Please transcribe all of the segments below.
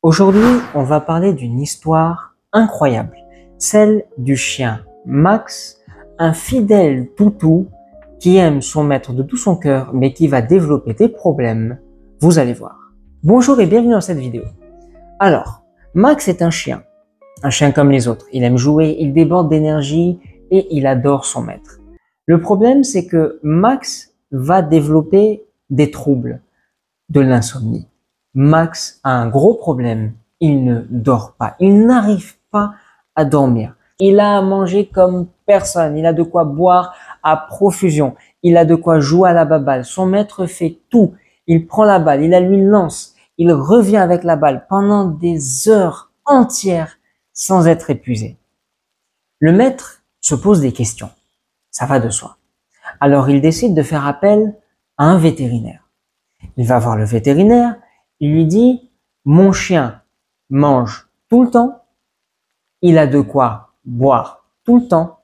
Aujourd'hui, on va parler d'une histoire incroyable, celle du chien Max, un fidèle toutou qui aime son maître de tout son cœur, mais qui va développer des problèmes. Vous allez voir. Bonjour et bienvenue dans cette vidéo. Alors, Max est un chien comme les autres. Il aime jouer, il déborde d'énergie et il adore son maître. Le problème, c'est que Max va développer des troubles, de l'insomnie. Max a un gros problème. Il ne dort pas. Il n'arrive pas à dormir. Il a à manger comme personne. Il a de quoi boire à profusion. Il a de quoi jouer à la baballe. Son maître fait tout. Il prend la balle, il la lui lance. Il revient avec la balle pendant des heures entières sans être épuisé. Le maître se pose des questions. Ça va de soi. Alors il décide de faire appel à un vétérinaire. Il va voir le vétérinaire, il lui dit « Mon chien mange tout le temps, il a de quoi boire tout le temps,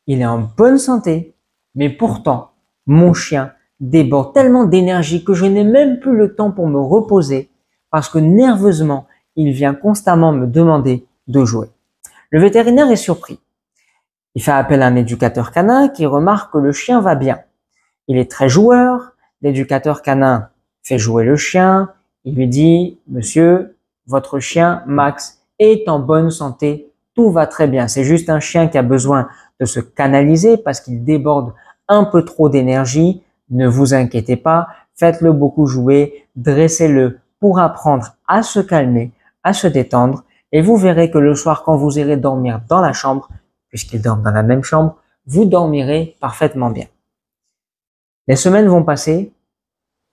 il est en bonne santé, mais pourtant, mon chien déborde tellement d'énergie que je n'ai même plus le temps pour me reposer parce que nerveusement, il vient constamment me demander de jouer. » Le vétérinaire est surpris. Il fait appel à un éducateur canin qui remarque que le chien va bien. Il est très joueur, l'éducateur canin fait jouer le chien, il lui dit « Monsieur, votre chien Max est en bonne santé, tout va très bien. C'est juste un chien qui a besoin de se canaliser parce qu'il déborde un peu trop d'énergie. Ne vous inquiétez pas, faites-le beaucoup jouer, dressez-le pour apprendre à se calmer, à se détendre et vous verrez que le soir quand vous irez dormir dans la chambre, puisqu'ils dorment dans la même chambre, vous dormirez parfaitement bien. » Les semaines vont passer,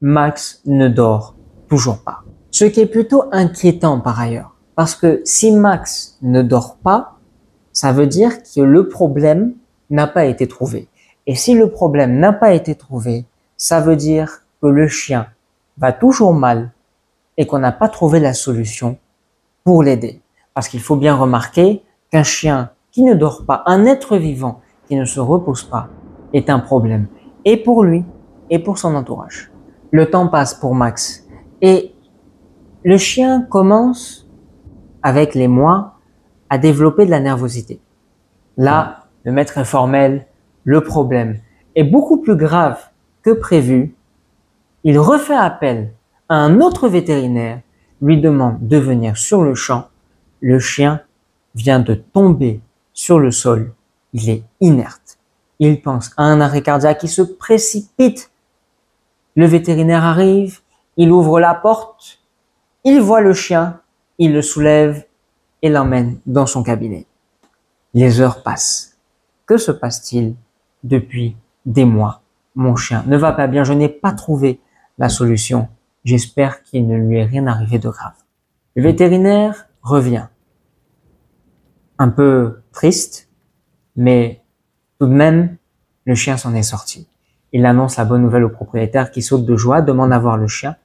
Max ne dort toujours pas. Ce qui est plutôt inquiétant par ailleurs, parce que si Max ne dort pas, ça veut dire que le problème n'a pas été trouvé. Et si le problème n'a pas été trouvé, ça veut dire que le chien va toujours mal et qu'on n'a pas trouvé la solution pour l'aider. Parce qu'il faut bien remarquer qu'un chien qui ne dort pas, un être vivant qui ne se repose pas, est un problème. Et pour lui, et pour son entourage. Le temps passe pour Max. Et le chien commence, avec les mois, à développer de la nervosité. Là, le maître est formel, le problème est beaucoup plus grave que prévu. Il refait appel à un autre vétérinaire, lui demande de venir sur le champ. Le chien vient de tomber sur le sol. Il est inerte. Il pense à un arrêt cardiaque, il se précipite. Le vétérinaire arrive, il ouvre la porte, il voit le chien, il le soulève et l'emmène dans son cabinet. Les heures passent. Que se passe-t-il depuis des mois? Mon chien ne va pas bien, je n'ai pas trouvé la solution. J'espère qu'il ne lui est rien arrivé de grave. Le vétérinaire revient. Un peu triste, mais tout de même, le chien s'en est sorti. Il annonce la bonne nouvelle au propriétaire qui saute de joie, demande à voir le chien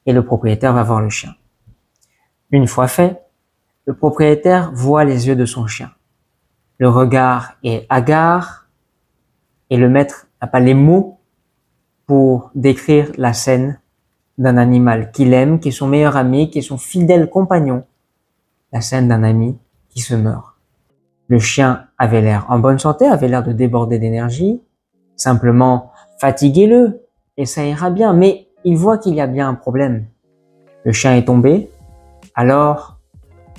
et le propriétaire va voir le chien. Une fois fait, le propriétaire voit les yeux de son chien. Le regard est hagard et le maître n'a pas les mots pour décrire la scène d'un animal qu'il aime, qui est son meilleur ami, qui est son fidèle compagnon. La scène d'un ami qui se meurt. Le chien avait l'air en bonne santé, avait l'air de déborder d'énergie. Simplement, fatiguez-le et ça ira bien. Mais il voit qu'il y a bien un problème. Le chien est tombé. Alors,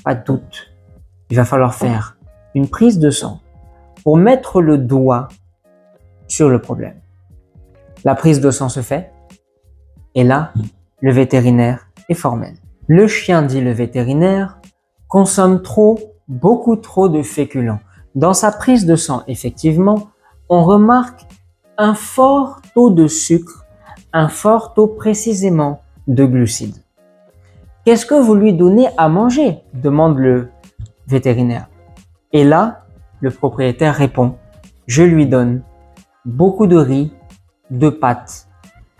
pas de doute, il va falloir faire une prise de sang pour mettre le doigt sur le problème. La prise de sang se fait. Et là, le vétérinaire est formel. Le chien, dit le vétérinaire, consomme beaucoup trop de féculents. Dans sa prise de sang, effectivement, on remarque un fort taux de sucre, un fort taux précisément de glucides. Qu'est-ce que vous lui donnez à manger? Demande le vétérinaire. Et là, le propriétaire répond, je lui donne beaucoup de riz, de pâtes,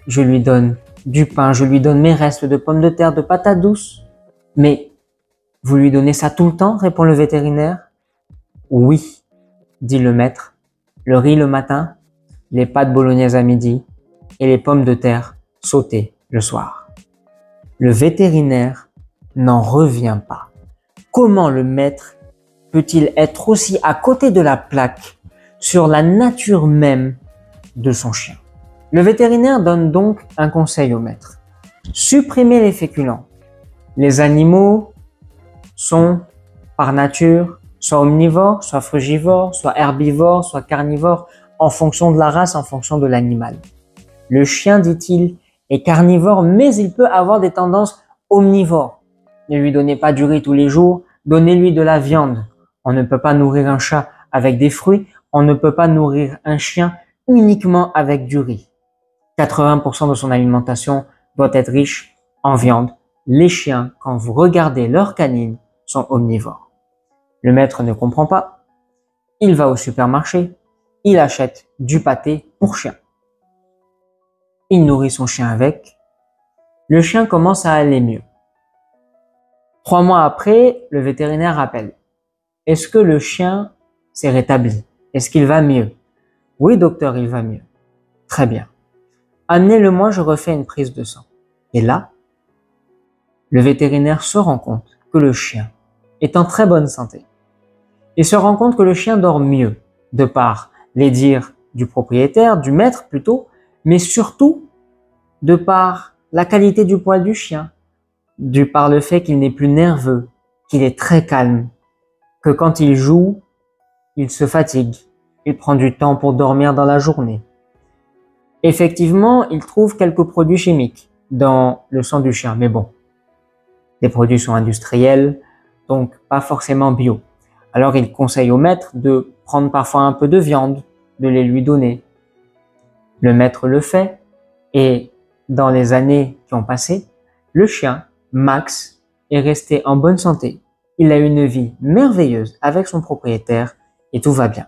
je lui donne du pain, je lui donne mes restes de pommes de terre, de patates douces. Mais vous lui donnez ça tout le temps? Répond le vétérinaire. Oui, dit le maître. Le riz le matin, les pâtes bolognaises à midi et les pommes de terre sautées le soir. Le vétérinaire n'en revient pas. Comment le maître peut-il être aussi à côté de la plaque sur la nature même de son chien? Le vétérinaire donne donc un conseil au maître. Supprimez les féculents. Les animaux sont par nature soit omnivores, soit frugivores, soit herbivores, soit carnivores, en fonction de la race, en fonction de l'animal. Le chien, dit-il, est carnivore, mais il peut avoir des tendances omnivores. Ne lui donnez pas du riz tous les jours, donnez-lui de la viande. On ne peut pas nourrir un chat avec des fruits, on ne peut pas nourrir un chien uniquement avec du riz. 80% de son alimentation doit être riche en viande. Les chiens, quand vous regardez leurs canines, sont omnivores. Le maître ne comprend pas. Il va au supermarché, il achète du pâté pour chien. Il nourrit son chien avec. Le chien commence à aller mieux. 3 mois après, le vétérinaire rappelle. Est-ce que le chien s'est rétabli? Est-ce qu'il va mieux? Oui, docteur, il va mieux. Très bien. Amenez-le-moi, je refais une prise de sang. Et là, le vétérinaire se rend compte que le chien est en très bonne santé. Il se rend compte que le chien dort mieux, de par les dires du propriétaire, du maître plutôt, mais surtout de par la qualité du poil du chien, par le fait qu'il n'est plus nerveux, qu'il est très calme, que quand il joue, il se fatigue, il prend du temps pour dormir dans la journée. Effectivement, il trouve quelques produits chimiques dans le sang du chien, mais bon, les produits sont industriels, donc pas forcément bio. Alors il conseille au maître de prendre parfois un peu de viande, de les lui donner. Le maître le fait, et dans les années qui ont passé, le chien, Max, est resté en bonne santé. Il a une vie merveilleuse avec son propriétaire et tout va bien.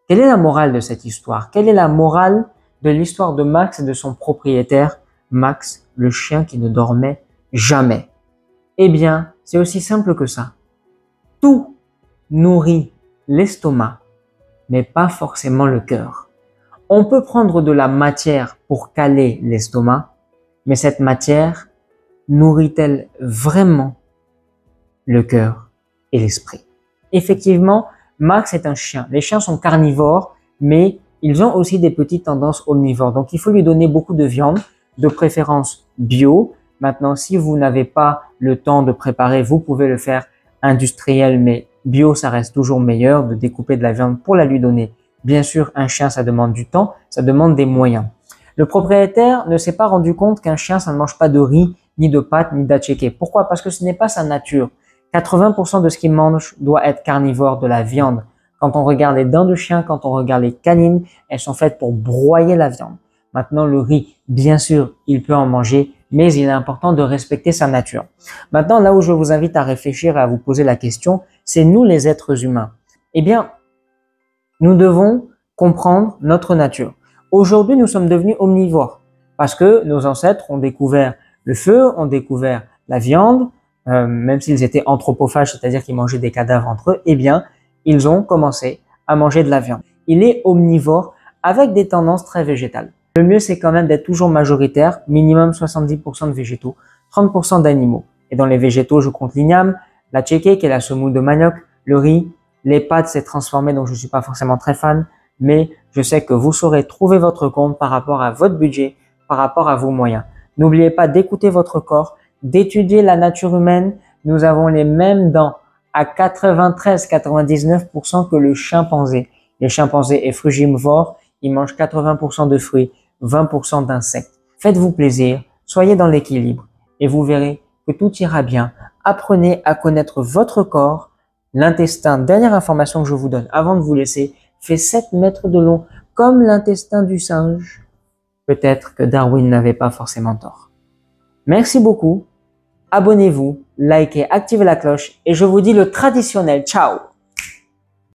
Quelle est la morale de cette histoire? Quelle est la morale de l'histoire de Max et de son propriétaire, Max, le chien qui ne dormait jamais? Eh bien, c'est aussi simple que ça. Tout nourrit l'estomac, mais pas forcément le cœur. On peut prendre de la matière pour caler l'estomac, mais cette matière nourrit-elle vraiment le cœur et l'esprit? Effectivement, Max est un chien. Les chiens sont carnivores, mais ils ont aussi des petites tendances omnivores. Donc, il faut lui donner beaucoup de viande, de préférence bio. Maintenant, si vous n'avez pas le temps de préparer, vous pouvez le faire industriel, mais bio, ça reste toujours meilleur de découper de la viande pour la lui donner. Bien sûr, un chien, ça demande du temps, ça demande des moyens. Le propriétaire ne s'est pas rendu compte qu'un chien, ça ne mange pas de riz, ni de pâtes, ni d'attiéké. Pourquoi? Parce que ce n'est pas sa nature. 80% de ce qu'il mange doit être carnivore, de la viande. Quand on regarde les dents de chien, quand on regarde les canines, elles sont faites pour broyer la viande. Maintenant, le riz, bien sûr, il peut en manger, mais il est important de respecter sa nature. Maintenant, là où je vous invite à réfléchir et à vous poser la question, c'est nous les êtres humains. Eh bien, nous devons comprendre notre nature. Aujourd'hui, nous sommes devenus omnivores parce que nos ancêtres ont découvert le feu, ont découvert la viande, même s'ils étaient anthropophages, c'est-à-dire qu'ils mangeaient des cadavres entre eux, eh bien, ils ont commencé à manger de la viande. Il est omnivore avec des tendances très végétales. Le mieux, c'est quand même d'être toujours majoritaire, minimum 70% de végétaux, 30% d'animaux. Et dans les végétaux, je compte l'igname, la tchéké, qui est la semoule de manioc, le riz, les pâtes, c'est transformé, donc je ne suis pas forcément très fan, mais je sais que vous saurez trouver votre compte par rapport à votre budget, par rapport à vos moyens. N'oubliez pas d'écouter votre corps, d'étudier la nature humaine. Nous avons les mêmes dents à 93-99% que le chimpanzé. Les chimpanzés est frugivore, ils mangent 80% de fruits, 20% d'insectes. Faites-vous plaisir, soyez dans l'équilibre et vous verrez que tout ira bien. Apprenez à connaître votre corps. L'intestin, dernière information que je vous donne avant de vous laisser, fait 7 mètres de long comme l'intestin du singe. Peut-être que Darwin n'avait pas forcément tort. Merci beaucoup. Abonnez-vous, likez, activez la cloche et je vous dis le traditionnel. Ciao!